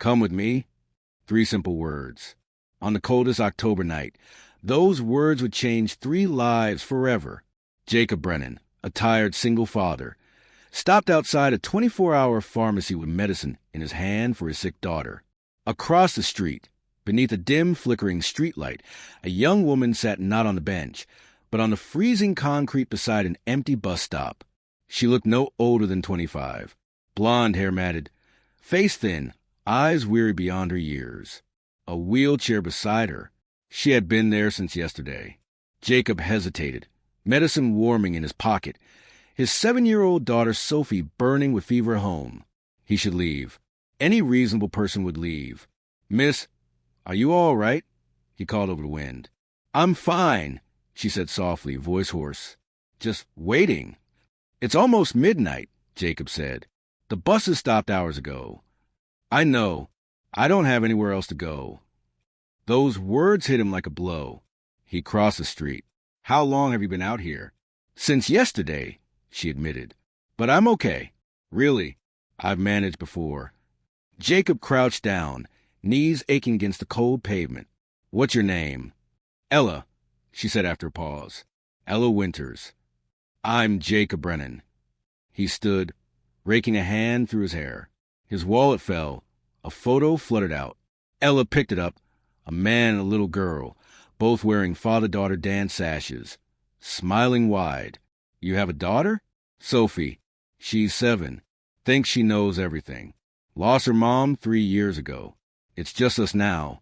Come with me. 3 simple words. On the coldest October night, those words would change 3 lives forever. Jacob Brennan, a tired single father, stopped outside a 24-hour pharmacy with medicine in his hand for his sick daughter. Across the street, beneath a dim, flickering streetlight, a young woman sat not on the bench, but on the freezing concrete beside an empty bus stop. She looked no older than 25. Blonde hair matted, face thin, eyes weary beyond her years. A wheelchair beside her. She had been there since yesterday. Jacob hesitated, medicine warming in his pocket, his 7-year-old daughter Sophie burning with fever at home. He should leave. Any reasonable person would leave. "Miss, are you all right?" he called over the wind. "I'm fine," she said softly, voice hoarse. "Just waiting." "It's almost midnight," Jacob said. "The buses stopped hours ago." "I know. I don't have anywhere else to go." Those words hit him like a blow. He crossed the street. "How long have you been out here?" "Since yesterday," she admitted. "But I'm okay. Really, I've managed before." Jacob crouched down, knees aching against the cold pavement. "What's your name?" "Ella," she said after a pause. "Ella Winters." "I'm Jacob Brennan." He stood, raking a hand through his hair. His wallet fell. A photo fluttered out. Ella picked it up. A man and a little girl, both wearing father-daughter dance sashes, smiling wide. "You have a daughter?" "Sophie. She's 7. Thinks she knows everything. Lost her mom 3 years ago. It's just us now."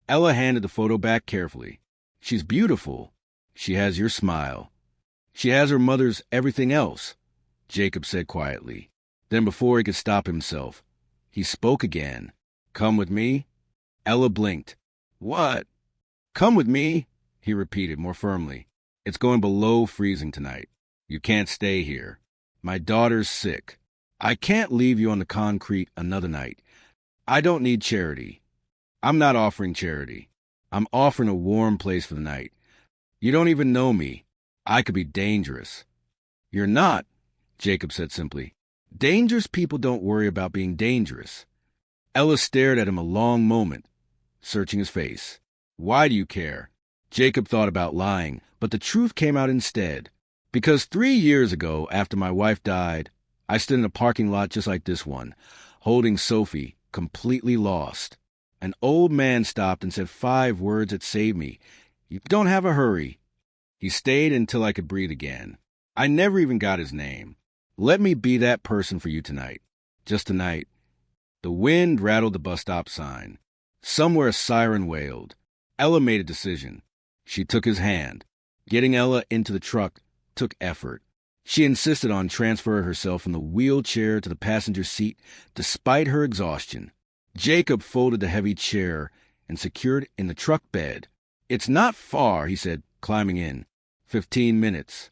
Ella handed the photo back carefully. "She's beautiful. She has your smile. She has her mother's everything else," Jacob said quietly. Then before he could stop himself, he spoke again. "Come with me?" Ella blinked. "What?" "Come with me," he repeated more firmly. "It's going below freezing tonight. You can't stay here. My daughter's sick. I can't leave you on the concrete another night. I don't need charity. I'm not offering charity. I'm offering a warm place for the night. You don't even know me. I could be dangerous." "You're not," Jacob said simply. "Dangerous people don't worry about being dangerous." Ella stared at him a long moment, searching his face. "Why do you care?" Jacob thought about lying, but the truth came out instead. "Because 3 years ago, after my wife died, I stood in a parking lot just like this one, holding Sophie, completely lost. An old man stopped and said 5 words that saved me. 'You don't have a hurry.' He stayed until I could breathe again. I never even got his name. Let me be that person for you tonight. Just tonight." The wind rattled the bus stop sign. Somewhere a siren wailed. Ella made a decision. She took his hand. Getting Ella into the truck took effort. She insisted on transferring herself from the wheelchair to the passenger seat despite her exhaustion. Jacob folded the heavy chair and secured it in the truck bed. "It's not far," he said, climbing in. 15 minutes.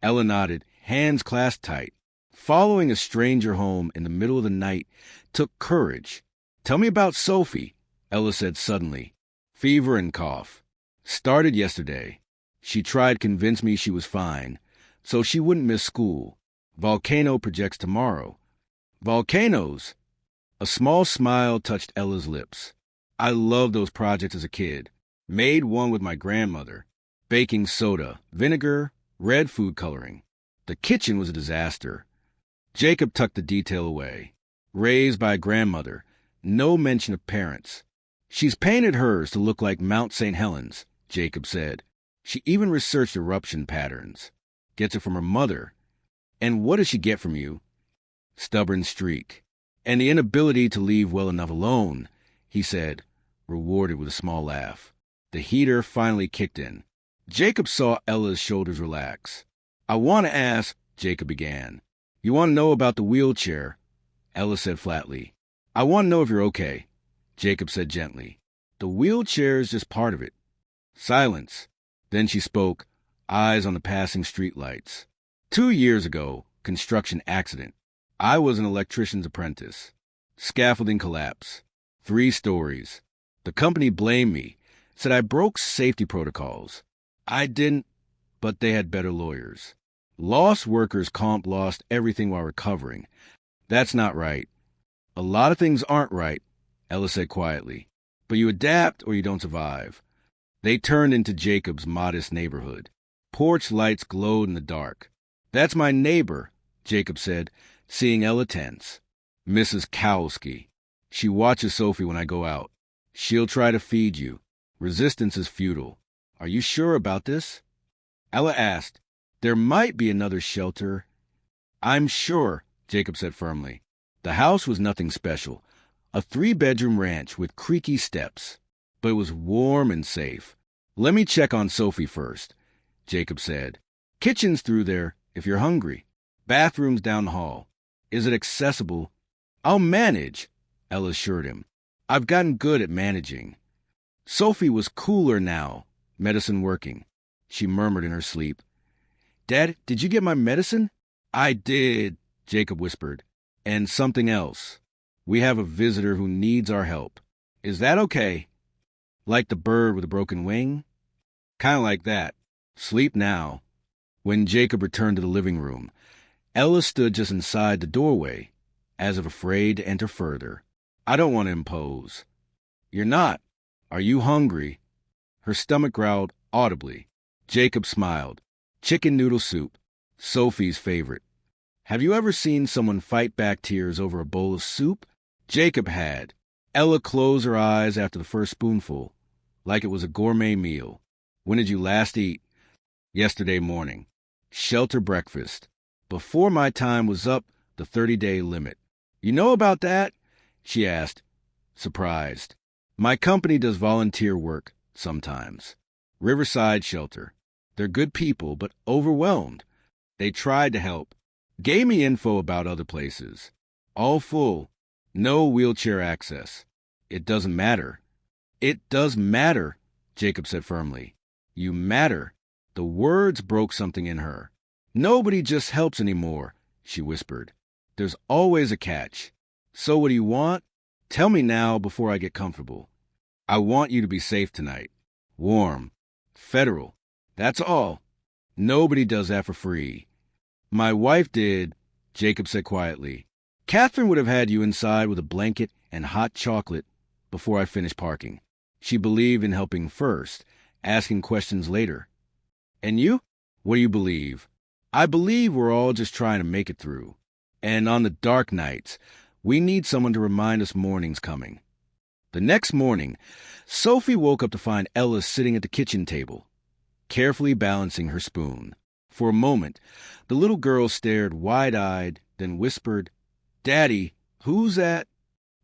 Ella nodded, hands clasped tight. Following a stranger home in the middle of the night took courage. "Tell me about Sophie," Ella said suddenly. "Fever and cough. Started yesterday. She tried to convince me she was fine, so she wouldn't miss school. Volcano projects tomorrow." "Volcanoes?" A small smile touched Ella's lips. "I loved those projects as a kid. Made one with my grandmother. Baking soda, vinegar, red food coloring. The kitchen was a disaster." Jacob tucked the detail away. "Raised by a grandmother. No mention of parents. She's painted hers to look like Mount St. Helens," Jacob said. "She even researched eruption patterns. Gets it from her mother. And what does she get from you?" "Stubborn streak. And the inability to leave well enough alone," he said, rewarded with a small laugh. The heater finally kicked in. Jacob saw Ella's shoulders relax. "I want to ask," Jacob began. "You want to know about the wheelchair?" Ella said flatly. "I want to know if you're okay," Jacob said gently. "The wheelchair is just part of it." Silence. Then she spoke, eyes on the passing streetlights. 2 years ago, construction accident. I was an electrician's apprentice. Scaffolding collapse. 3 stories. The company blamed me, said I broke safety protocols. I didn't, but they had better lawyers. Lost workers comp lost everything while recovering. That's not right. A lot of things aren't right, Ella said quietly. But you adapt or you don't survive. They turned into Jacob's modest neighborhood. Porch lights glowed in the dark. That's my neighbor, Jacob said, seeing Ella tense. Mrs. Kowalski. She watches Sophie when I go out. She'll try to feed you. Resistance is futile. Are you sure about this? Ella asked. There might be another shelter. I'm sure, Jacob said firmly. The house was nothing special. A 3-bedroom ranch with creaky steps. But it was warm and safe. Let me check on Sophie first, Jacob said. Kitchen's through there if you're hungry. Bathroom's down the hall. Is it accessible? I'll manage, Ella assured him. I've gotten good at managing. Sophie was cooler now, medicine working. She murmured in her sleep. Dad, did you get my medicine? I did, Jacob whispered. And something else. We have a visitor who needs our help. Is that okay? Like the bird with a broken wing? Kind of like that. Sleep now. When Jacob returned to the living room, Ella stood just inside the doorway, as if afraid to enter further. I don't want to impose. You're not. Are you hungry? Her stomach growled audibly. Jacob smiled. Chicken noodle soup, Sophie's favorite. Have you ever seen someone fight back tears over a bowl of soup? Jacob had. Ella closed her eyes after the first spoonful, like it was a gourmet meal. When did you last eat? Yesterday morning. Shelter breakfast. Before my time was up, the 30-day limit. You know about that? She asked, surprised. My company does volunteer work sometimes. Riverside Shelter. They're good people, but overwhelmed. They tried to help. Gave me info about other places. All full. No wheelchair access. It doesn't matter. It does matter, Jacob said firmly. You matter. The words broke something in her. Nobody just helps anymore, she whispered. There's always a catch. So what do you want? Tell me now before I get comfortable. I want you to be safe tonight. Warm. Federal. That's all. Nobody does that for free. My wife did, Jacob said quietly. Catherine would have had you inside with a blanket and hot chocolate before I finished parking. She believed in helping first, asking questions later. And you? What do you believe? I believe we're all just trying to make it through. And on the dark nights, we need someone to remind us morning's coming. The next morning, Sophie woke up to find Ella sitting at the kitchen table, carefully balancing her spoon. For a moment, the little girl stared wide-eyed, then whispered, Daddy, who's that?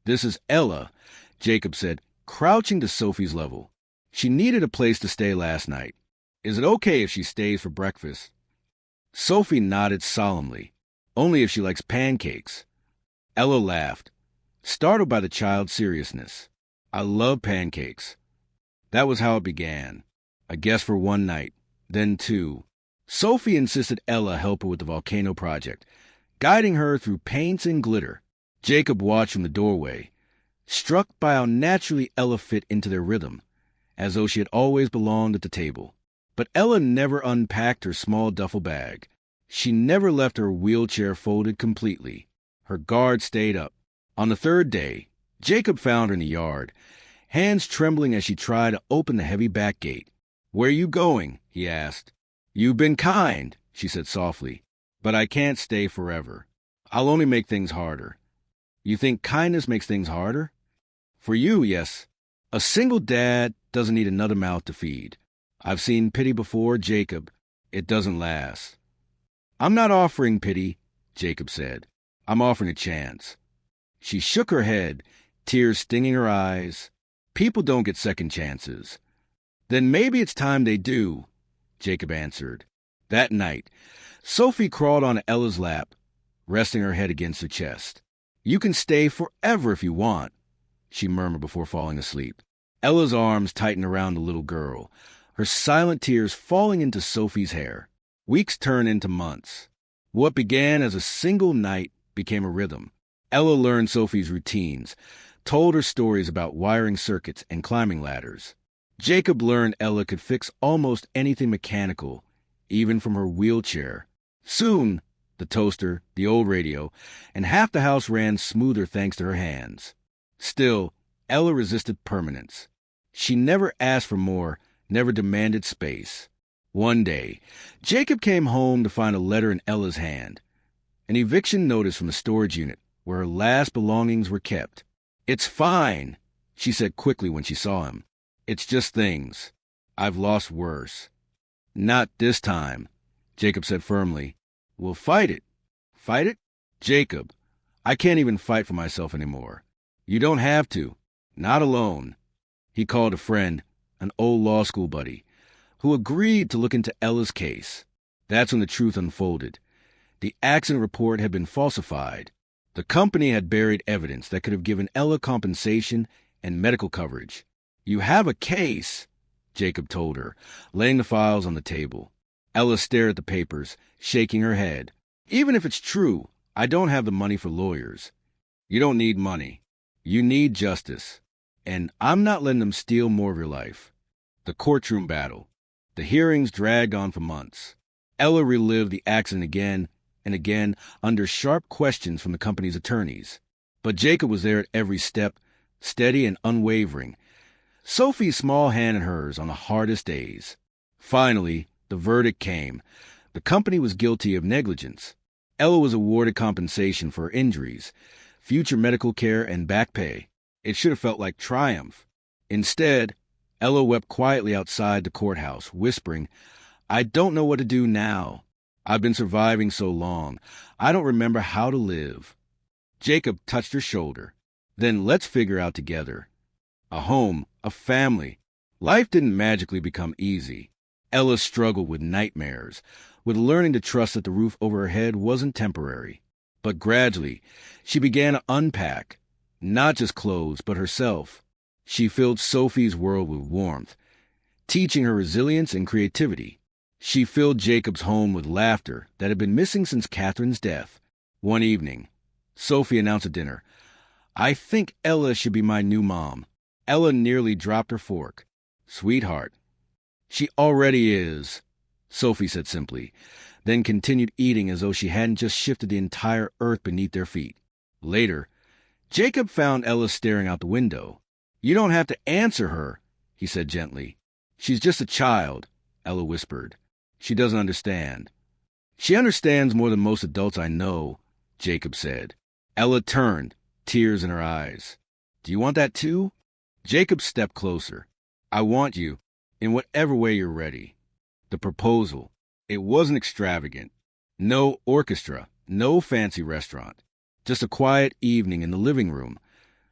This is Ella, Jacob said, crouching to Sophie's level. She needed a place to stay last night. Is it okay if she stays for breakfast? Sophie nodded solemnly. Only if she likes pancakes. Ella laughed, startled by the child's seriousness. I love pancakes. That was how it began. A guest for one night, then two. Sophie insisted Ella help her with the volcano project, guiding her through paints and glitter. Jacob watched from the doorway, struck by how naturally Ella fit into their rhythm, as though she had always belonged at the table. But Ella never unpacked her small duffel bag. She never left her wheelchair folded completely. Her guard stayed up. On the third day, Jacob found her in the yard, hands trembling as she tried to open the heavy back gate. Where you going? He asked. You've been kind, she said softly, but I can't stay forever. I'll only make things harder. You think kindness makes things harder? For you, yes. A single dad doesn't need another mouth to feed. I've seen pity before, Jacob. It doesn't last. I'm not offering pity, Jacob said. I'm offering a chance. She shook her head, tears stinging her eyes. People don't get second chances. Then maybe it's time they do, Jacob answered. That night, Sophie crawled onto Ella's lap, resting her head against her chest. You can stay forever if you want, she murmured before falling asleep. Ella's arms tightened around the little girl, her silent tears falling into Sophie's hair. Weeks turned into months. What began as a single night became a rhythm. Ella learned Sophie's routines, told her stories about wiring circuits and climbing ladders. Jacob learned Ella could fix almost anything mechanical, even from her wheelchair. Soon, the toaster, the old radio, and half the house ran smoother thanks to her hands. Still, Ella resisted permanence. She never asked for more, never demanded space. One day, Jacob came home to find a letter in Ella's hand, an eviction notice from the storage unit where her last belongings were kept. "It's fine," she said quickly when she saw him. "It's just things. I've lost worse." "Not this time," Jacob said firmly. "We'll fight it." "Fight it?" "Jacob, I can't even fight for myself anymore." "You don't have to. Not alone." He called a friend, an old law school buddy, who agreed to look into Ella's case. That's when the truth unfolded. The accident report had been falsified. The company had buried evidence that could have given Ella compensation and medical coverage. "You have a case," Jacob told her, laying the files on the table. Ella stared at the papers, shaking her head. "Even if it's true, I don't have the money for lawyers." "You don't need money. You need justice. And I'm not letting them steal more of your life." The courtroom battle. The hearings dragged on for months. Ella relived the accident again and again under sharp questions from the company's attorneys. But Jacob was there at every step, steady and unwavering, Sophie's small hand in hers on the hardest days. Finally, the verdict came. The company was guilty of negligence. Ella was awarded compensation for her injuries, future medical care, and back pay. It should have felt like triumph. Instead, Ella wept quietly outside the courthouse, whispering, "I don't know what to do now. I've been surviving so long. I don't remember how to live." Jacob touched her shoulder. "Then let's figure out together. A home, a family." Life didn't magically become easy. Ella struggled with nightmares, with learning to trust that the roof over her head wasn't temporary. But gradually, she began to unpack, not just clothes, but herself. She filled Sophie's world with warmth, teaching her resilience and creativity. She filled Jacob's home with laughter that had been missing since Catherine's death. One evening, Sophie announced at dinner, "I think Ella should be my new mom." Ella nearly dropped her fork. "Sweetheart." "She already is," Sophie said simply, then continued eating as though she hadn't just shifted the entire earth beneath their feet. Later, Jacob found Ella staring out the window. "You don't have to answer her," he said gently. "She's just a child," Ella whispered. "She doesn't understand." "She understands more than most adults I know," Jacob said. Ella turned, tears in her eyes. "Do you want that too?" Jacob stepped closer. "I want you, in whatever way you're ready." The proposal. It wasn't extravagant. No orchestra, no fancy restaurant. Just a quiet evening in the living room.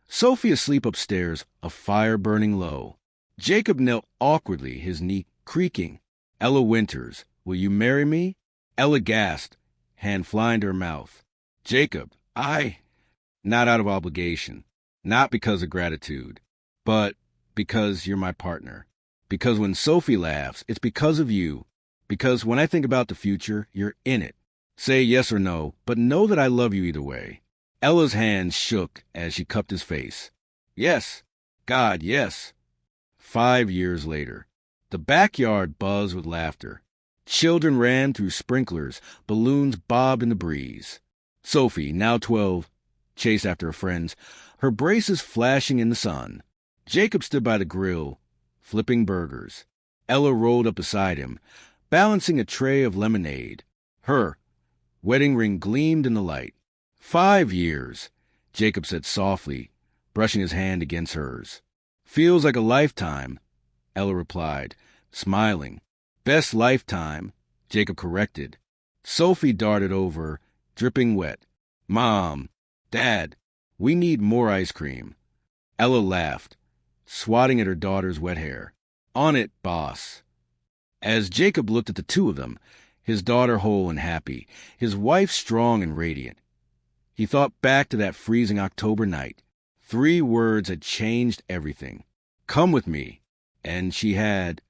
Sophie asleep upstairs, a fire burning low. Jacob knelt awkwardly, his knee creaking. "Ella Winters, will you marry me?" Ella gasped, hand flying to her mouth. "Jacob, not out of obligation, not because of gratitude, but because you're my partner. Because when Sophie laughs, it's because of you. Because when I think about the future, you're in it. Say yes or no, but know that I love you either way." Ella's hands shook as she cupped his face. "Yes. God, yes." 5 years later, the backyard buzzed with laughter. Children ran through sprinklers, balloons bobbed in the breeze. Sophie, now 12, chased after her friends, her braces flashing in the sun. Jacob stood by the grill, flipping burgers. Ella rolled up beside him, balancing a tray of lemonade. Her wedding ring gleamed in the light. 5 years, Jacob said softly, brushing his hand against hers. "Feels like a lifetime," Ella replied, smiling. "Best lifetime," Jacob corrected. Sophie darted over, dripping wet. "Mom, Dad, we need more ice cream." Ella laughed, swatting at her daughter's wet hair. "On it, boss." As Jacob looked at the two of them, his daughter whole and happy, his wife strong and radiant, he thought back to that freezing October night. 3 words had changed everything. "Come with me." And she had.